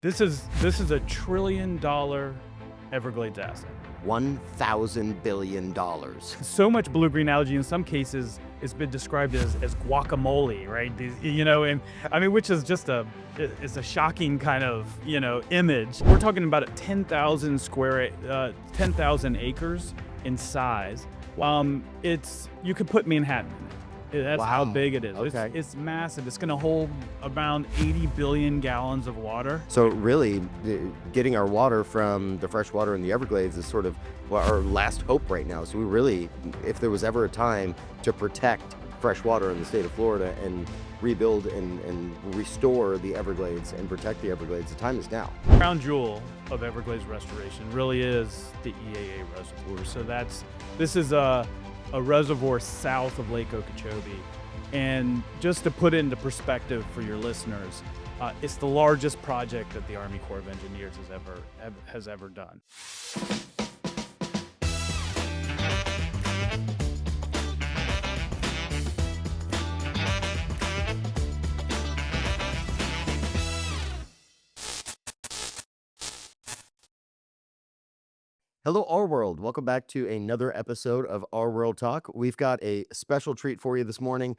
This is a $1 trillion Everglades asset. $1,000 billion. So much blue-green algae, in some cases, it's been described as guacamole, right? And I mean, which is just it's a shocking kind of, image. We're talking about a 10,000 acres in size. You could put Manhattan in it. That's how Wow. big it is. Okay. It's massive. It's going to hold around 80 billion gallons of water. So really, getting our water from the fresh water in the Everglades is sort of our last hope right now. So we really, if there was ever a time to protect fresh water in the state of Florida and rebuild and restore the Everglades and protect the Everglades, the time is now. Crown jewel of Everglades restoration really is the EAA Reservoir. So this is a reservoir south of Lake Okeechobee. And just to put it into perspective for your listeners, it's the largest project that the Army Corps of Engineers has ever done. Hello, RWorld. Welcome back to another episode of RWorld Talk. We've got a special treat for you this morning.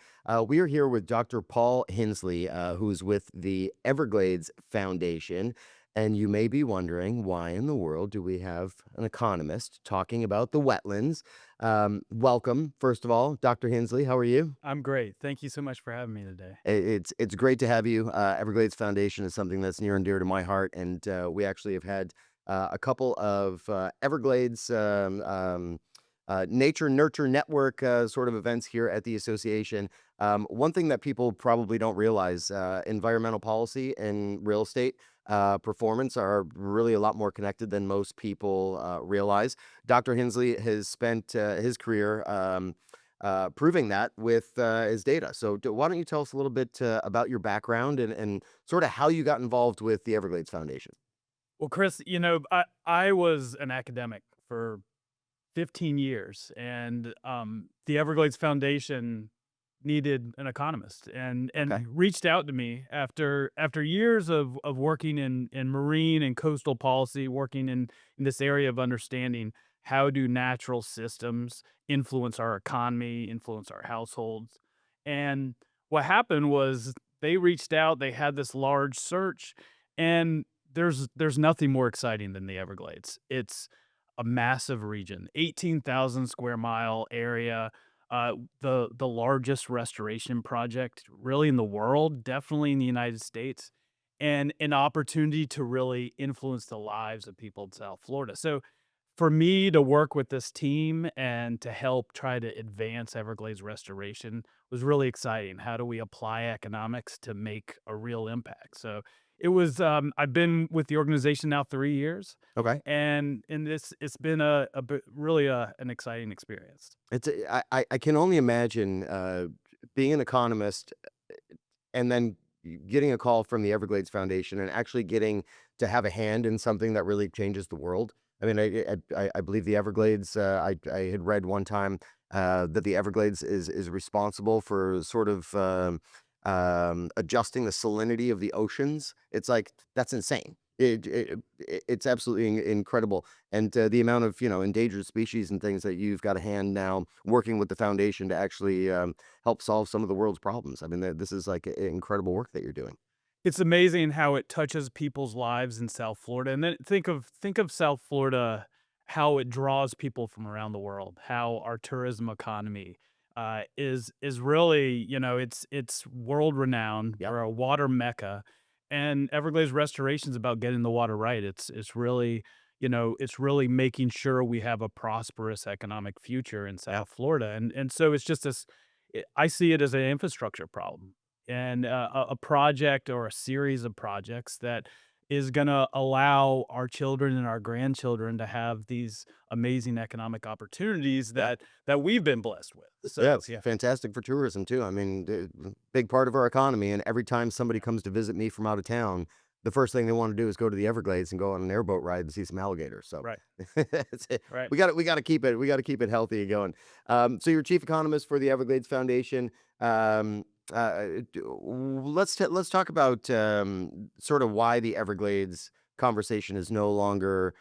We are here with Dr. Paul Hindsley, who's with the Everglades Foundation. And you may be wondering, why in the world do we have an economist talking about the wetlands? Welcome, first of all, Dr. Hindsley. How are you? I'm great. Thank you so much for having me today. It's great to have you. Everglades Foundation is something that's near and dear to my heart, and we actually have had a couple of Everglades Nature Nurture Network sort of events here at the association. One thing that people probably don't realize, environmental policy and real estate performance are really a lot more connected than most people realize. Dr. Hindsley has spent his career proving that with his data. So why don't you tell us a little bit about your background and sort of how you got involved with the Everglades Foundation? Well, Chris, I was an academic for 15 years, and the Everglades Foundation needed an economist and Okay. reached out to me after years of working in marine and coastal policy, working in this area of understanding how do natural systems influence our economy, influence our households. And what happened was they reached out, they had this large search, and there's nothing more exciting than the Everglades. It's a massive region, 18,000 square mile area, the largest restoration project really in the world, definitely in the United States, and an opportunity to really influence the lives of people in South Florida. So for me to work with this team and to help try to advance Everglades restoration was really exciting. How do we apply economics to make a real impact? So I've been with the organization now 3 years, Okay. and it's been really an exciting experience. I can only imagine being an economist and then getting a call from the Everglades Foundation and actually getting to have a hand in something that really changes the world. I mean, I believe the Everglades. I had read one time that the Everglades is responsible for sort of adjusting the salinity of the oceans. It's like that's insane. It's absolutely incredible, and the amount of endangered species and things that you've got a hand now working with the foundation to actually help solve some of the world's problems. I mean, this is like incredible work that you're doing. It's amazing how it touches people's lives in South Florida, and then think of South Florida, how it draws people from around the world, how our tourism economy, is really, it's world renowned. Yep. We're a water mecca, and Everglades restoration is about getting the water right. It's really making sure we have a prosperous economic future in Yeah. South Florida, and so it's just this. I see it as an infrastructure problem and a project or a series of projects that is going to allow our children and our grandchildren to have these amazing economic opportunities Yeah. that we've been blessed with. Yeah, So it's yeah, fantastic for tourism too. I mean, big part of our economy. And every time somebody comes to visit me from out of town, the first thing they want to do is go to the Everglades and go on an airboat ride and see some alligators. So right, right. we got to keep it healthy and going. So you're chief economist for the Everglades Foundation. Um, Let's talk about sort of why the Everglades conversation is no longer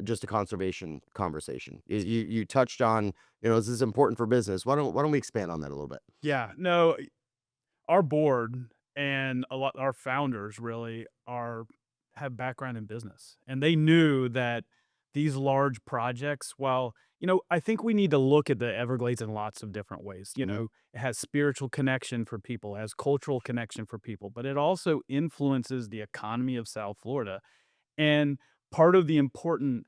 just a conservation conversation. You touched on, this is important for business. Why don't we expand on that a little bit? Yeah, no, our board and a lot our founders really are have background in business, and they knew that these large projects, while, I think we need to look at the Everglades in lots of different ways. Hmm. It has spiritual connection for people, it has cultural connection for people, but it also influences the economy of South Florida. And part of the important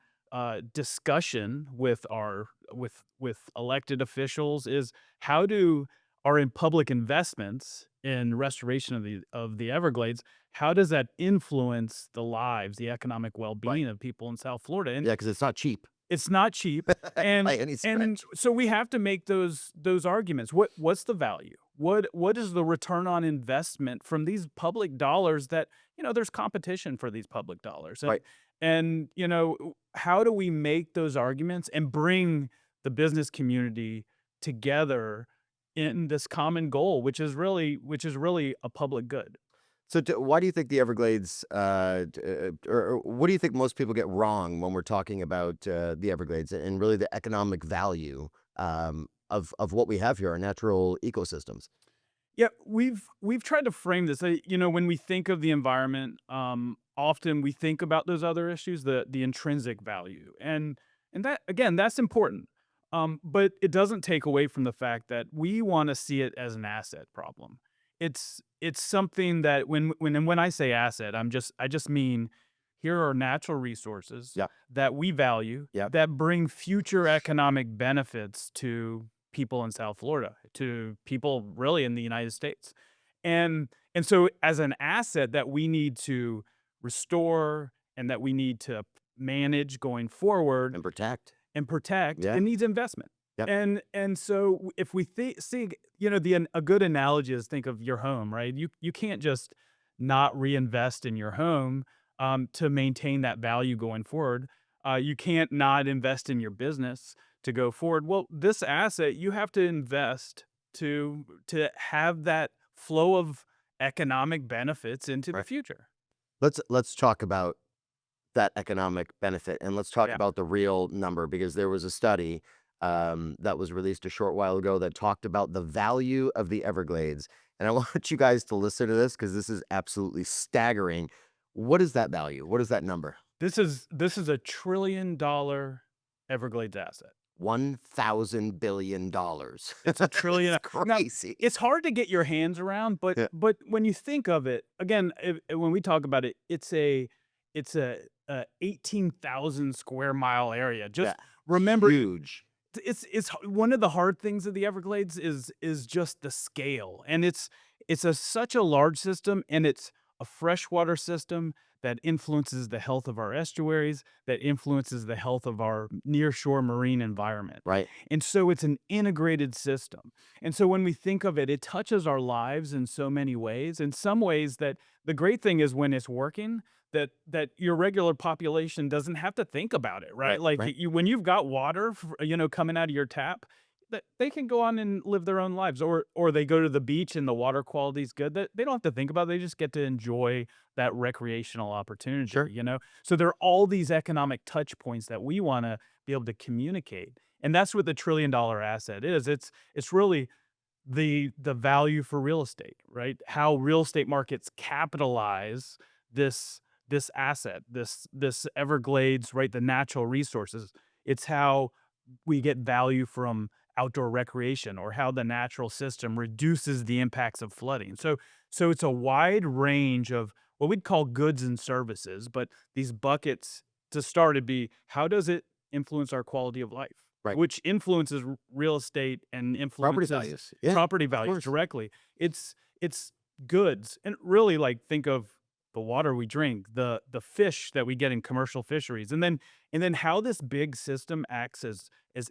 discussion with our with elected officials is how do our in public investments in restoration of the Everglades, how does that influence the lives, the economic Right. well-being of people in South Florida? And Yeah, because it's not cheap it's not cheap, by and any and stretch. so we have to make those arguments. What's the value? What is the return on investment from these public dollars that, there's competition for these public dollars? Right. And, how do we make those arguments and bring the business community together in this common goal, which is really a public good? So, why do you think the Everglades, or what do you think most people get wrong when we're talking about the Everglades and really the economic value of what we have here, our natural ecosystems? Yeah, we've tried to frame this. When we think of the environment, often we think about those other issues, the intrinsic value, and that again, that's important. But it doesn't take away from the fact that we want to see it as an asset problem. It's something that when I say asset, I just mean here are natural resources Yeah. that we value Yeah. that bring future economic benefits to people in South Florida, to people really in the United States. And so as an asset that we need to restore and that we need to manage going forward And protect. and protect, Yeah. it needs investment. Yep. And so if we see, a good analogy is think of your home, right? You can't just not reinvest in your home to maintain that value going forward. You can't not invest in your business to go forward. Well, this asset you have to invest to have that flow of economic benefits into the Right. future. Let's talk about that economic benefit, and let's talk Yeah. about the real number because there was a study that was released a short while ago that talked about the value of the Everglades. And I want you guys to listen to this because this is absolutely staggering. What is that value? What is that number? This is $1 trillion Everglades asset. $1,000 billion. It's a That is trillion. Now, crazy. it's hard to get your hands around, but Yeah. but when you think of it, again, when we talk about it, it's a 18,000 square mile area. Yeah. Just remember, Huge. one of the hard things of the Everglades is just the scale, and such a large system, and it's a freshwater system that influences the health of our estuaries, that influences the health of our nearshore marine environment. Right. And so it's an integrated system. And so when we think of it, it touches our lives in so many ways. In some ways that the great thing is when it's working, that your regular population doesn't have to think about it, right? Right. Like Right. when you've got water, coming out of your tap, that they can go on and live their own lives, or they go to the beach and the water quality is good. That they don't have to think about it. They just get to enjoy that recreational opportunity, Sure. So there are all these economic touch points that we want to be able to communicate. And that's what the $1 trillion asset is. It's really the value for real estate, right? How real estate markets capitalize this this asset, this Everglades, right? The natural resources. It's how we get value from outdoor recreation or how the natural system reduces the impacts of flooding. So it's a wide range of what we'd call goods and services, but these buckets to start would be how does it influence our quality of life, Right. which influences real estate and Property influences values. Yeah. property Of values course. directly. It's goods and really like think of the water we drink, the fish that we get in commercial fisheries, and then how this big system acts as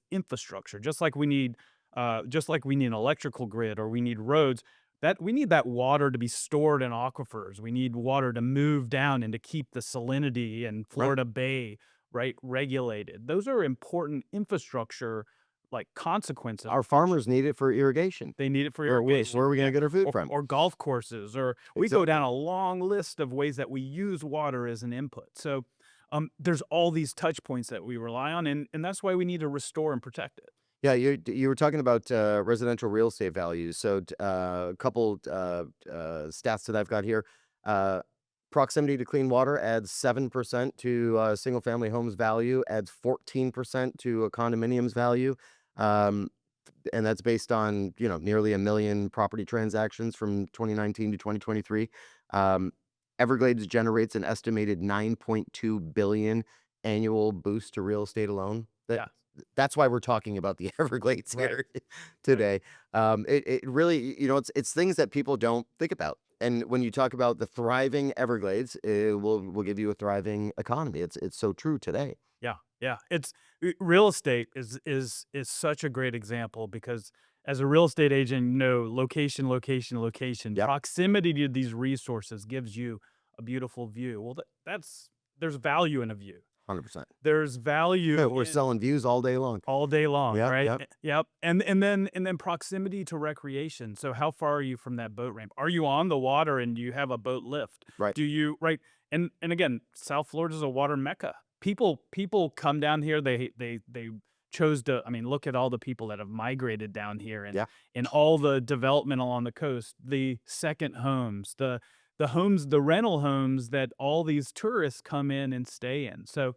infrastructure, just like we need an electrical grid or we need roads, that we need that water to be stored in aquifers. We need water to move down and to keep the salinity in Right. Florida Bay, right, regulated. Those are important infrastructure, like consequence of Our farmers need it for irrigation. they need it for Where irrigation, are we yeah, gonna get our food or from? golf courses, or we go down Exactly. a long list of ways that we use water as an input. So, there's all these touch points that we rely on, and that's why we need to restore and protect it. Yeah, you were talking about, residential real estate values. So, a couple, stats that I've got here. Uh, Proximity to clean water adds 7% to, single-family homes value, adds 14% to a condominium's value. Um, and that's based on, nearly 1 million property transactions from 2019 to 2023. Um, Everglades generates an estimated 9.2 billion annual boost to real estate alone. Yeah, That's why we're talking about the Everglades right, here right. today. It really, it's things that people don't think about. And when you talk about the thriving Everglades, it will give you a thriving economy. It's so true today. Yeah, yeah. Real estate is such a great example because as a real estate agent, location, location, location. Yep, Proximity to these resources gives you a beautiful view. Well, that's there's value in a view. 100%. There's value We're in selling views all day long. all day long, Yep, right? yep, Yep. And then proximity to recreation. So how far are you from that boat ramp? Are you on the water and do you have a boat lift? right. Do you right? And again, South Florida is a water mecca. People come down here. They chose to. I mean, look at all the people that have migrated down here Yeah, and all the development along the coast. The second homes, the homes, the rental homes that all these tourists come in and stay in. So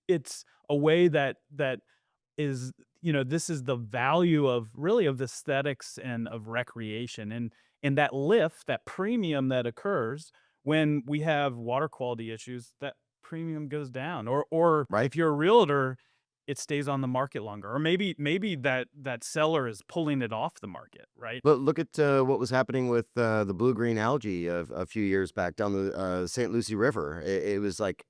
it's a way that is this is the value of really of aesthetics and of recreation, and that lift, that premium that occurs when we have water quality issues, that premium goes down, or right. if you're a realtor, it stays on the market longer, or maybe that seller is pulling it off the market, right? Look at what was happening with the blue green algae a few years back down the St. Lucie River. It was like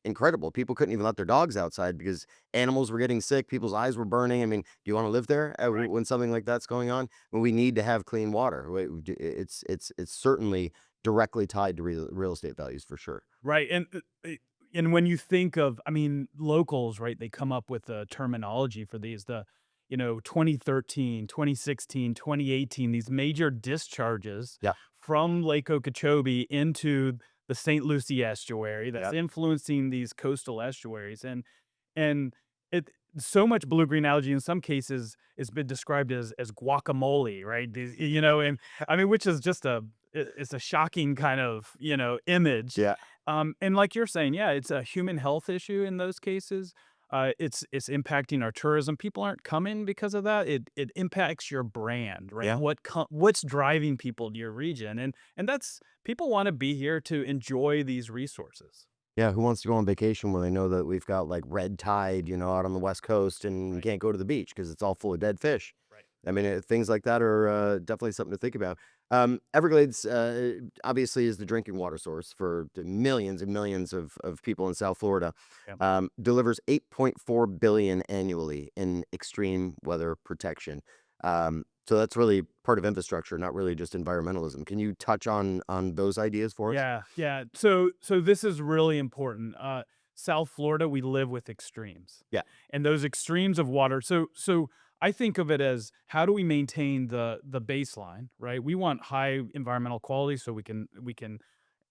incredible. People couldn't even let their dogs outside because animals were getting sick. People's eyes were burning. I mean, do you want to live there Right. when something like that's going on? When we need to have clean water. It's certainly directly tied to real estate values for sure. Right, and when you think of, I mean, locals, right, they come up with a terminology for these, 2013, 2016, 2018, these major discharges Yeah. from Lake Okeechobee into the St. Lucie estuary that's Yeah. influencing these coastal estuaries, and it so much blue-green algae in some cases has been described as guacamole, right? And I mean, which is just it's a shocking kind of, image. Yeah. And like you're saying, yeah, it's a human health issue in those cases. It's impacting our tourism. People aren't coming because of that. It impacts your brand, right? Yeah. What's driving people to your region, and that's people want to be here to enjoy these resources. Yeah, who wants to go on vacation when they know that we've got like red tide, out on the West Coast and you Right, can't go to the beach because it's all full of dead fish. right. I mean, things like that are definitely something to think about. Everglades obviously is the drinking water source for the millions and millions of people in South Florida. Yeah. Delivers 8.4 billion annually in extreme weather protection. So that's really part of infrastructure, not really just environmentalism. Can you touch on those ideas for us? Yeah, yeah. So this is really important. South Florida, we live with extremes, Yeah, and those extremes of water. So I think of it as how do we maintain the baseline, right? We want high environmental quality so we can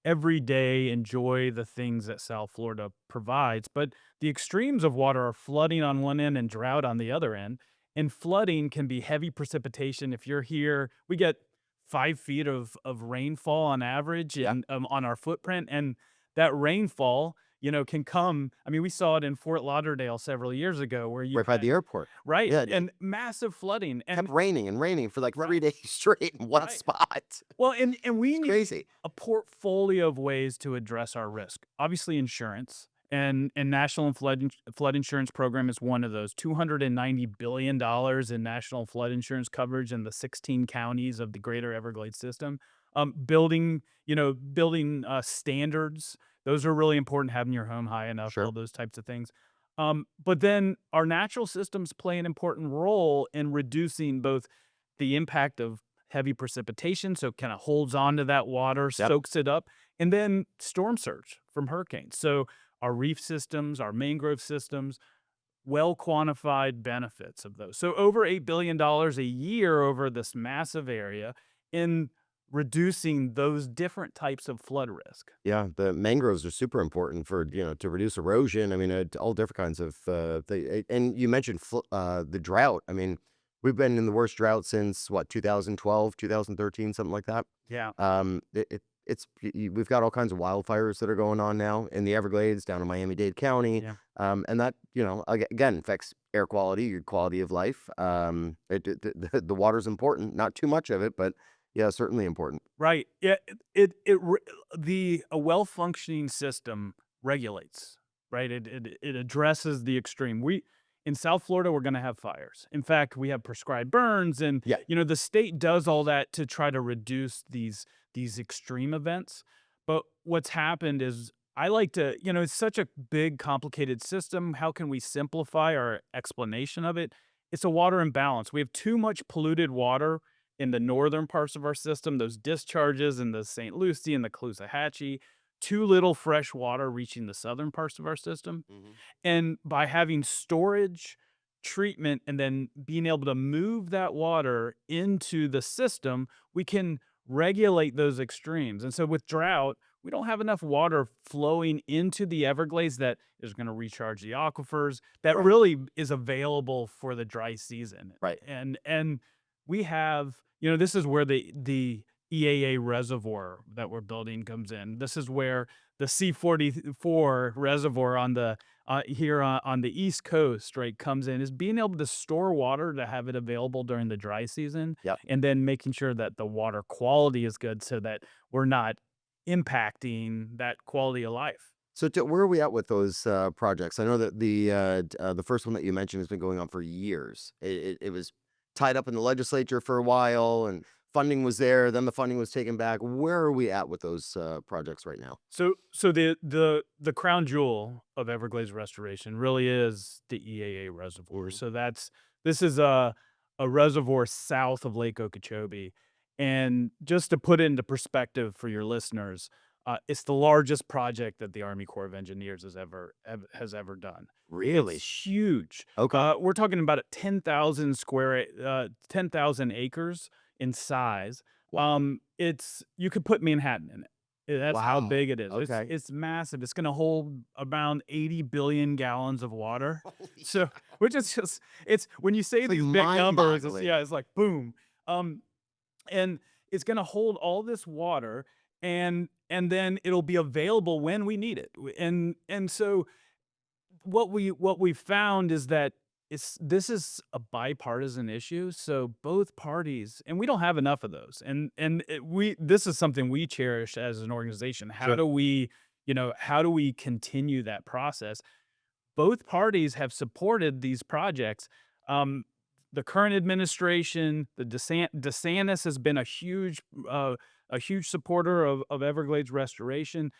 every day enjoy the things that South Florida provides. But the extremes of water are flooding on one end and drought on the other end. And flooding can be heavy precipitation. If you're here, we get 5 feet of rainfall on average yeah, and on our footprint. And that rainfall, can come. I mean, we saw it in Fort Lauderdale several years ago where you right by had the airport. right Yeah, and massive flooding kept and raining and raining for like right, 3 days straight in one right. spot. Well, and we It's need crazy. a portfolio of ways to address our risk. Obviously, insurance and National and Flood Insurance Program is one of those. $290 billion in national flood insurance coverage in the 16 counties of the Greater Everglades system. Building standards. Those are really important. Having your home high enough, all Sure. those types of things. But then our natural systems play an important role in reducing both the impact of heavy precipitation, so it kinda holds on to that water, Yep. soaks it up, and then storm surge from hurricanes. So our reef systems, our mangrove systems, well quantified benefits of those. So over $8 billion a year over this massive area in reducing those different types of flood risk. Yeah, the mangroves are super important for, to reduce erosion. I mean, all different kinds of and you mentioned the drought. I mean, we've been in the worst drought since what, 2012, 2013, something like that. Yeah. We've got all kinds of wildfires that are going on now in the Everglades, down in Miami-Dade County. Yeah. And that, again, affects air quality, your quality of life. The water's important, not too much of it, but yeah, certainly important. Right. Yeah. A well functioning system regulates, right? It addresses the extreme. In South Florida, we're going to have fires. In fact, we have prescribed burns, and Yeah. the state does all that to try to reduce these extreme events. But what's happened is I like to, it's such a big, complicated system. How can we simplify our explanation of it? It's a water imbalance. We have too much polluted water in the northern parts of our system, those discharges in the St. Lucie and the Caloosahatchee, too little fresh water reaching the southern parts of our system. Mhm. And by having storage, treatment, and then being able to move that water into the system, we can regulate those extremes. And so with drought, we don't have enough water flowing into the Everglades that is going to recharge the aquifers that Right. really is available for the dry season. Right. And we have, this is where the EAA reservoir that we're building comes in. This is where the C44 reservoir on the here on the East Coast, right, comes in, is being able to store water to have it available during the dry season, Yep. and then making sure that the water quality is good so that we're not impacting that quality of life. So, where are we at with those projects? I know that the first one that you mentioned has been going on for years. It was tied up in the legislature for a while, and funding was there. Then the funding was taken back. Where are we at with those projects right now? So the crown jewel of Everglades restoration really is the EAA reservoir. Hmm. So this is a reservoir south of Lake Okeechobee, and just to put it into perspective for your listeners, it's the largest project that the Army Corps of Engineers has ever done. Really? It's huge. Okay. We're talking about a 10,000 acres in size. Wow. It's you could put Manhattan in it. That's how Wow. big it is. It's Okay. it's massive. It's gonna hold around 80 billion gallons of water. Holy So, cow. which is just it's when you say It's like these big numbers, mind-boggling. it's like boom. Um, and it's gonna hold all this water, and then it'll be available when we need it. And so what we found is that this is a bipartisan issue, so both parties, and we don't have enough of those, we this is something we cherish as an organization. Sure. How do we continue that process? Both parties have supported these projects. um, the current administration, DeSantis has been a huge supporter of Everglades restoration.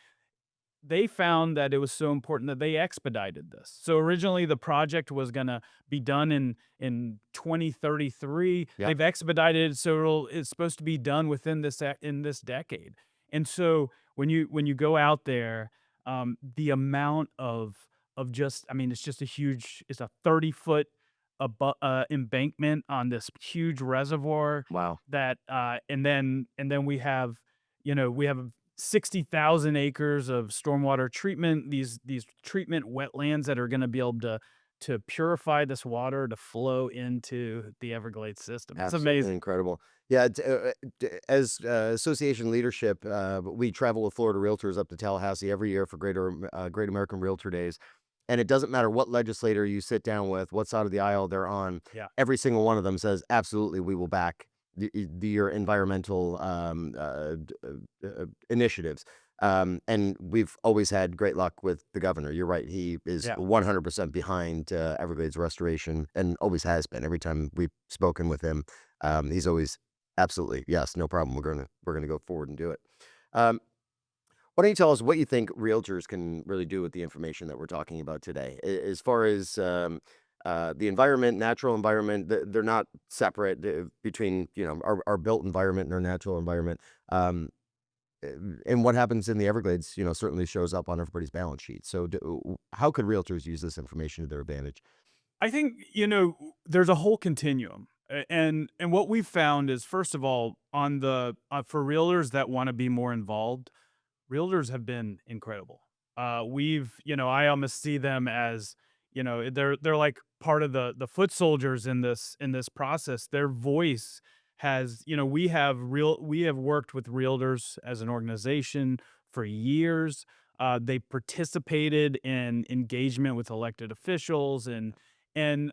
They found that it was so important that they expedited this. So originally the project was gonna be done in 2033. Yep. They've expedited it, so it's supposed to be done within in this decade. And so when you go out there, the amount of just, I mean, it's just it's a 30-foot embankment on this huge reservoir Wow. that and then we have 60,000 acres of stormwater treatment, these treatment wetlands that are gonna be able to purify this water to flow into the Everglades system. It's Absolutely amazing. incredible. Yeah, as association leadership, we travel with Florida Realtors up to Tallahassee every year for Great American Realtor Days, and it doesn't matter what legislator you sit down with, what side of the aisle they're on. Yeah. Every single one of them says, "Absolutely, we will back your environmental initiatives." And we've always had great luck with the governor. You're right; he is Yeah. 100% behind Everglades restoration, and always has been. Every time we've spoken with him, he's always absolutely yes, no problem. We're gonna go forward and do it. Um, why don't you tell us what you think realtors can really do with the information that we're talking about today? As far as the environment, natural environment, they're not separate between our built environment and our natural environment. Um, and what happens in the Everglades, certainly shows up on everybody's balance sheet. So, how could realtors use this information to their advantage? I think, there's a whole continuum. And what we've found is, first of all, on the for realtors that want to be more involved, realtors have been incredible. I almost see them as, they're like part of the foot soldiers in this process. Their voice has, we have worked with realtors as an organization for years. They participated in engagement with elected officials, and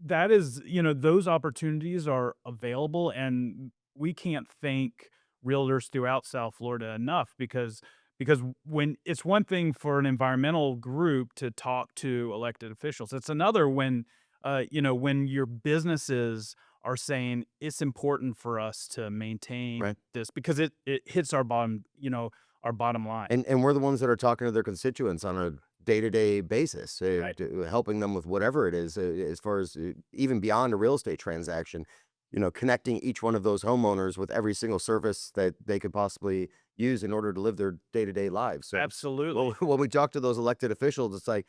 that is, those opportunities are available, and we can't thank realtors throughout South Florida enough, because when it's one thing for an environmental group to talk to elected officials, it's another when when your businesses are saying it's important for us to maintain Right. this because it hits our bottom, our bottom line. And we're the ones that are talking to their constituents on a day-to-day basis, Right. helping them with whatever it is, as far as, even beyond a real estate transaction, connecting each one of those homeowners with every single service that they could possibly use in order to live their day-to-day lives. So, well, Absolutely. when we talk to those elected officials, it's like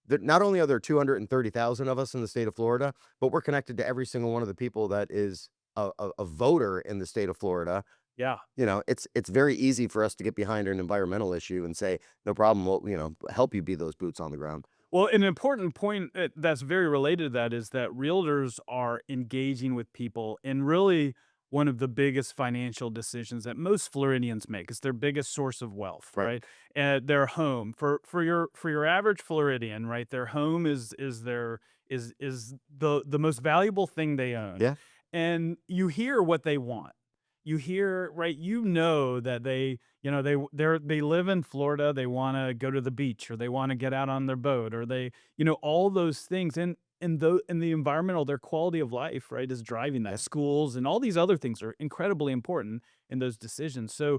that not only are there 230,000 of us in the state of Florida, but we're connected to every single one of the people that is a voter in the state of Florida. Yeah. It's very easy for us to get behind an environmental issue and say, "No problem, we'll, help you be those boots on the ground." Well, an important point that's very related to that is that realtors are engaging with people in really one of the biggest financial decisions that most Floridians make. It's their biggest source of wealth, Right. right? Their home. For your average Floridian, right? Their home is the most valuable thing they own, Yeah. and you hear what they want. You hear, right? That they live in Florida, they wanna go to the beach, or they wanna get out on their boat, or all those things, and the environmental, their quality of life, right, is driving that. Yeah. Schools and all these other things are incredibly important in those decisions. So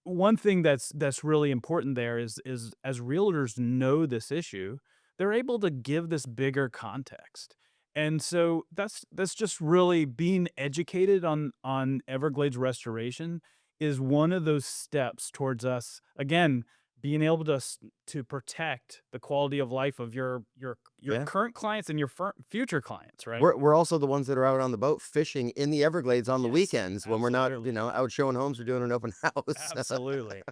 one thing that's really important there is as realtors know this issue, they're able to give this bigger context. And so that's just really being educated on Everglades restoration is one of those steps towards us again being able to protect the quality of life of your Yeah. current clients and your future clients, right? We're also the ones that are out on the boat fishing in the Everglades on the Yes, weekends when we're not, absolutely. out showing homes or doing an open house. Absolutely.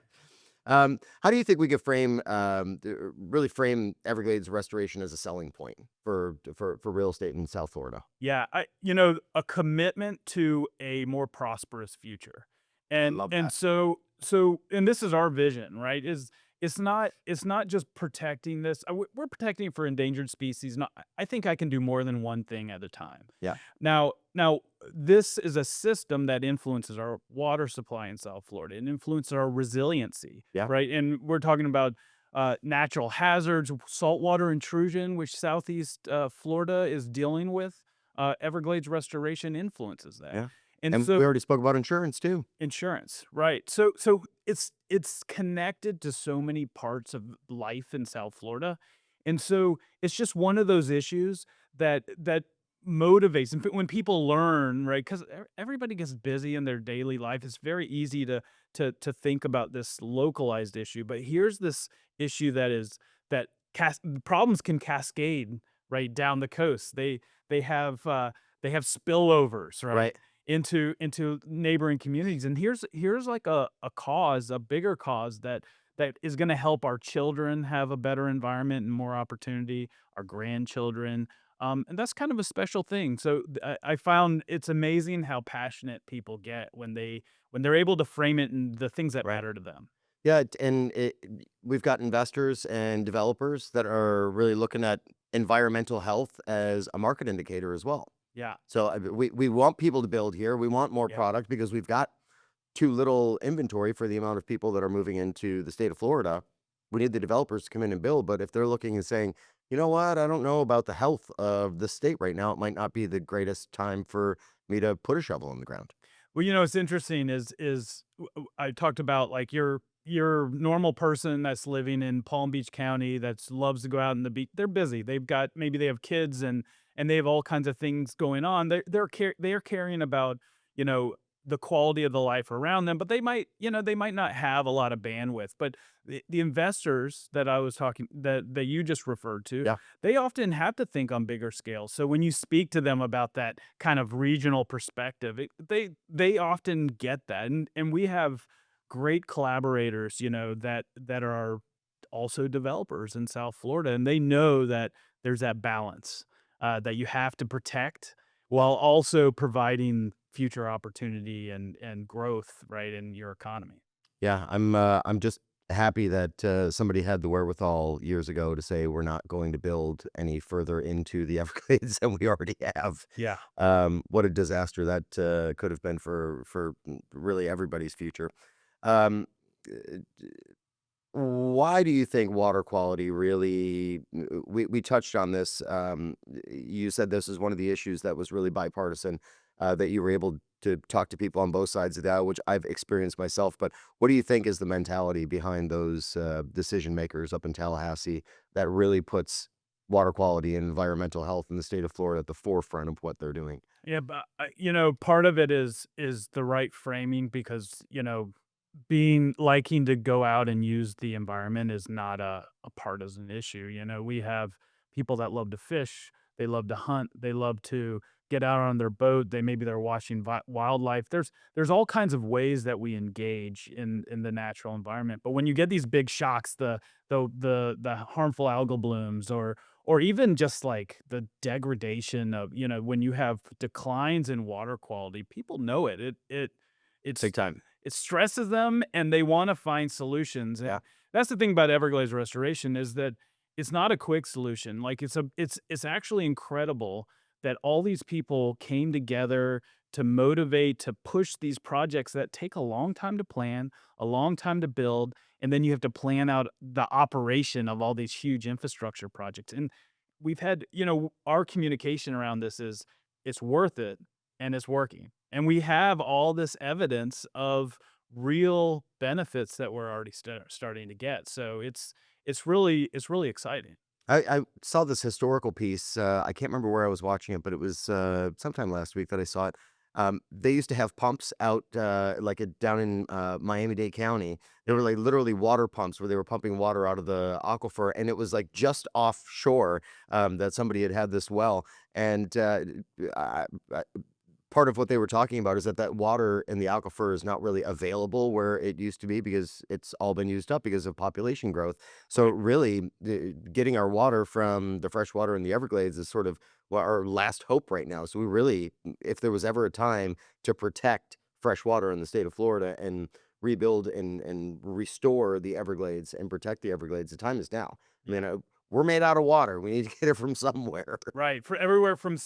How do you think we could really frame Everglades restoration as a selling point for real estate in South Florida? Yeah, a commitment to a more prosperous future. I And love and that. so and this is our vision, right? Is it's not just protecting this. We're protecting for endangered species. Not I think I can do more than one thing at a time. Yeah. Now this is a system that influences our water supply in South Florida and influences our resiliency, Yeah. right? And we're talking about natural hazards, saltwater intrusion, which Southeast Florida is dealing with. Everglades restoration influences that, Yeah. and And we so already spoke about insurance too. insurance, right? So it's connected to so many parts of life in South Florida, and so it's just one of those issues that motivates. And when people learn, right? Because everybody gets busy in their daily life, it's very easy to think about this localized issue. But here's this issue that problems can cascade right down the coast. They have they have spillovers, right? Right. Into neighboring communities. And here's like a bigger cause that is going to help our children have a better environment and more opportunity, our grandchildren. And that's kind of a special thing. So I found it's amazing how passionate people get when they're able to frame it in the things that Right. matter to them. Yeah, we've got investors and developers that are really looking at environmental health as a market indicator as well. Yeah. So we want people to build here. We want more Yeah. product because we've got too little inventory for the amount of people that are moving into the state of Florida. We need the developers to come in and build. But if they're looking and saying, you know what, I don't know about the health of the state right now, it might not be the greatest time for me to put a shovel in the ground. Well, what's interesting I talked about like your normal person that's living in Palm Beach County that loves to go out on the beach. They're busy. Maybe they have kids and they have all kinds of things going on. They are caring about, you know, the quality of the life around them, but they might not have a lot of bandwidth. But the investors that I was talking that you just referred to, Yeah. they often have to think on bigger scales. So when you speak to them about that kind of regional perspective, they often get that, and we have great collaborators, that are also developers in South Florida, and they know that there's that balance that you have to protect while also providing future opportunity and growth, right, in your economy. Yeah, I'm just happy that somebody had the wherewithal years ago to say we're not going to build any further into the Everglades than we already have. Yeah. What a disaster that could have been for really everybody's future. Um, uh, why do you think water quality really? We touched on this. You said this is one of the issues that was really bipartisan. That you were able to talk to people on both sides of that, which I've experienced myself. But what do you think is the mentality behind those decision makers up in Tallahassee that really puts water quality and environmental health in the state of Florida at the forefront of what they're doing? Yeah, but, part of it is the right framing because, being liking to go out and use the environment is not a partisan issue. We have people that love to fish, they love to hunt, they love to get out on their boat. They're watching wildlife. There's all kinds of ways that we engage in the natural environment. But when you get these big shocks, the harmful algal blooms, or even just like the degradation of, when you have declines in water quality, people know it. Big It's time. it stresses them and they wanna find solutions, and Yeah. that's the thing about Everglades restoration is that it's not a quick solution, like, it's actually incredible that all these people came together to motivate, to push these projects that take a long time to plan, a long time to build, and then you have to plan out the operation of all these huge infrastructure projects, and we've had our communication around this is, "It's worth it, and it's working." And we have all this evidence of real benefits that we're already starting to get. So it's really exciting. I saw this historical piece. I can't remember where I was watching it, but it was sometime last week that I saw it. They used to have pumps out down in Miami-Dade County. They were like literally water pumps where they were pumping water out of the aquifer, and it was like just offshore that somebody had this well. And I, part of what they were talking about is that that water in the aquifer is not really available where it used to be because it's all been used up because of population growth. So Right. really, getting our water from the fresh water in the Everglades is sort of our last hope right now. So we really, if there was ever a time to protect fresh water in the state of Florida and rebuild and restore the Everglades and protect the Everglades, the time is now. I Yeah. mean, we're made out of water. We need to get it from somewhere. Right, for everywhere from you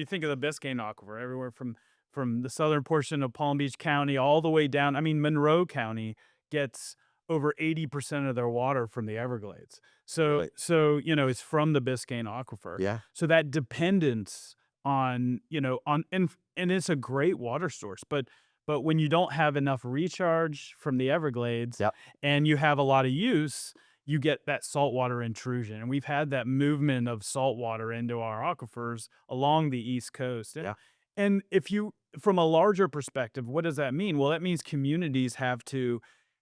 think of the Biscayne Aquifer, everywhere from the southern portion of Palm Beach County all the way down. I mean, Monroe County gets over 80% of their water from the Everglades. So Really? so, it's from the Biscayne Aquifer. Yeah. So that dependence on, on and it's a great water source, but when you don't have enough recharge from the Everglades Yep. and you have a lot of use, you get that saltwater intrusion. And we've had that movement of saltwater into our aquifers along the East Coast. Yeah. And if you, from a larger perspective, what does that mean? Well, that means communities have to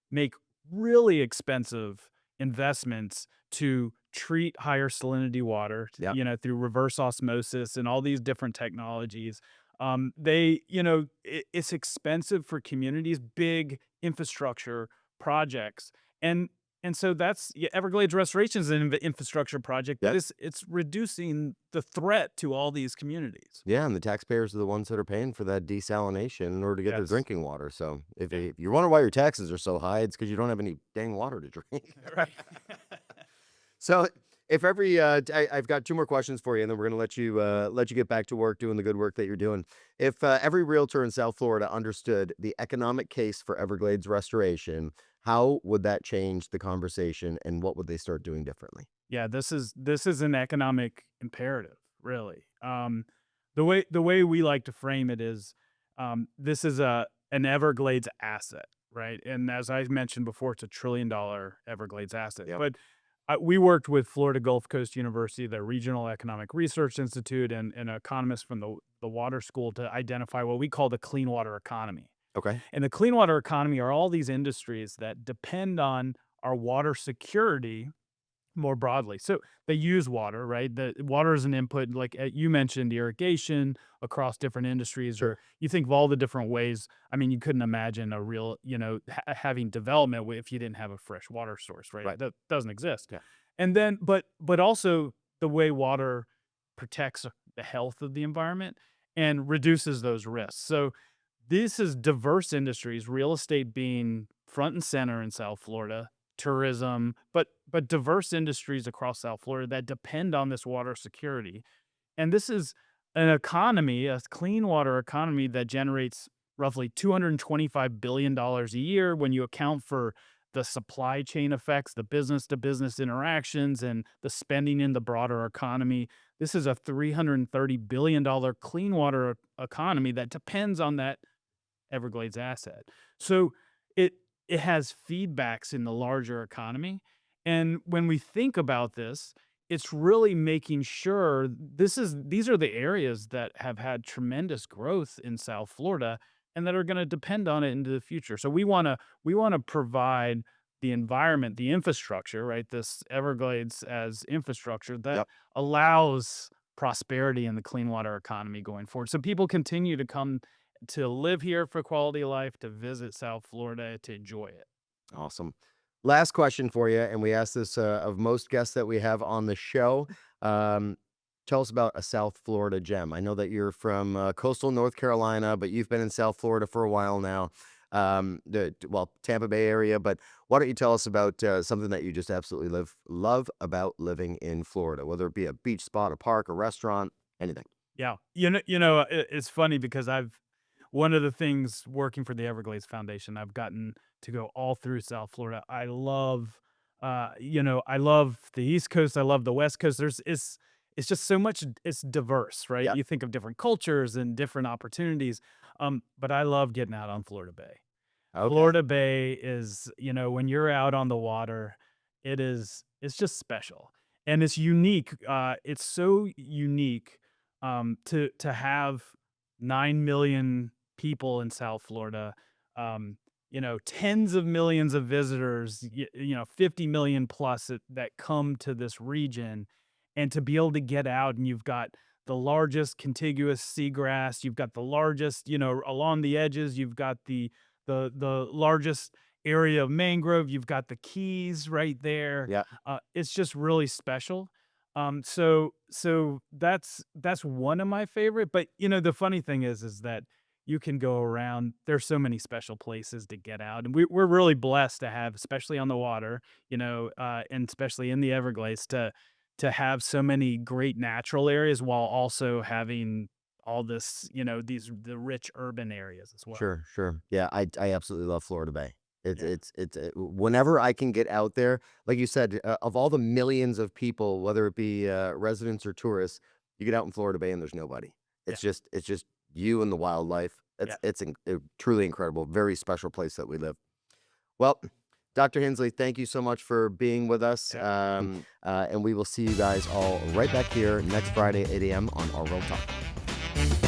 make really expensive investments to treat higher salinity water, Yep. through reverse osmosis and all these different technologies. It's expensive for communities, big infrastructure projects. And and so that's yeah, Everglades restoration is an infrastructure project, but Yep. it's reducing the threat to all these communities. Yeah, and the taxpayers are the ones that are paying for that desalination in order to get their Yes. drinking water. So Yeah. if you wonder why your taxes are so high, it's because you don't have any dang water to drink. Right. So if every, I've got two more questions for you, and then we're going to let you get back to work doing the good work that you're doing. If every realtor in South Florida understood the economic case for Everglades restoration, how would that change the conversation, and what would they start doing differently? Yeah, this is an economic imperative, really. The way we like to frame it is, this is an Everglades asset, right? And as I mentioned before, it's $1 trillion Everglades asset. Yep. But we worked with Florida Gulf Coast University, the Regional Economic Research Institute, and an economist from the water school to identify what we call the clean water economy. Okay. And the clean water economy are all these industries that depend on our water security more broadly. So they use water, right? The water is an input, like you mentioned, irrigation across different industries, or Sure. you think of all the different ways. I mean, you couldn't imagine a real, having development if you didn't have a fresh water source, right? Right. That doesn't exist. Yeah. And then, but also the way water protects the health of the environment and reduces those risks. So this is diverse industries, real estate being front and center in South Florida, tourism, but diverse industries across South Florida that depend on this water security. And this is an economy, a clean water economy that generates roughly $225 billion a year when you account for the supply chain effects, the business to business interactions, and the spending in the broader economy. This is a $330 billion clean water economy that depends on that Everglades asset. So it it has feedbacks in the larger economy. And when we think about this, it's really making sure these are the areas that have had tremendous growth in South Florida and that are going to depend on it into the future. So we want to provide the environment, the infrastructure, right? This Everglades as infrastructure that Yep. allows prosperity in the clean water economy going forward. So people continue to come to live here for quality of life, to visit South Florida, to enjoy it. Awesome. Last question for you, and we ask this of most guests that we have on the show. Um, Tell us about a South Florida gem. I know that you're from coastal North Carolina, but you've been in South Florida for a while now. Well, Tampa Bay area. But why don't you tell us about something that you just absolutely love about living in Florida, whether it be a beach spot, a park, a restaurant, anything. Yeah. It's funny because one of the things working for the Everglades Foundation, I've gotten to go all through South Florida. I love the East Coast. I love the West Coast. It's just so much, it's diverse, right? Yeah. You think of different cultures and different opportunities. But I love getting out on Florida Bay. Okay. Florida Bay is, when you're out on the water, it's just special. And it's unique. It's so unique to have 9 million people in South Florida, tens of millions of visitors, 50 million plus that come to this region, and to be able to get out and you've got the largest contiguous seagrass, you've got the largest, along the edges, you've got the largest area of mangrove, you've got the Keys right there. Yeah. It's just really special. So that's one of my favorite. But the funny thing is that you can go around. There's so many special places to get out, and we're really blessed to have, especially on the water, and especially in the Everglades, to have so many great natural areas while also having all this, the rich urban areas as well. Sure, sure. Yeah, I absolutely love Florida Bay. Yeah. Whenever I can get out there, like you said, of all the millions of people, whether it be residents or tourists, you get out in Florida Bay and there's nobody. Yeah. It's just you and the wildlife. Yeah. Truly incredible. Very special place that we live. Well, Dr. Hindsley, thank you so much for being with us. Yeah. And we will see you guys all right back here next Friday at 8 a.m. on RWorld Talk.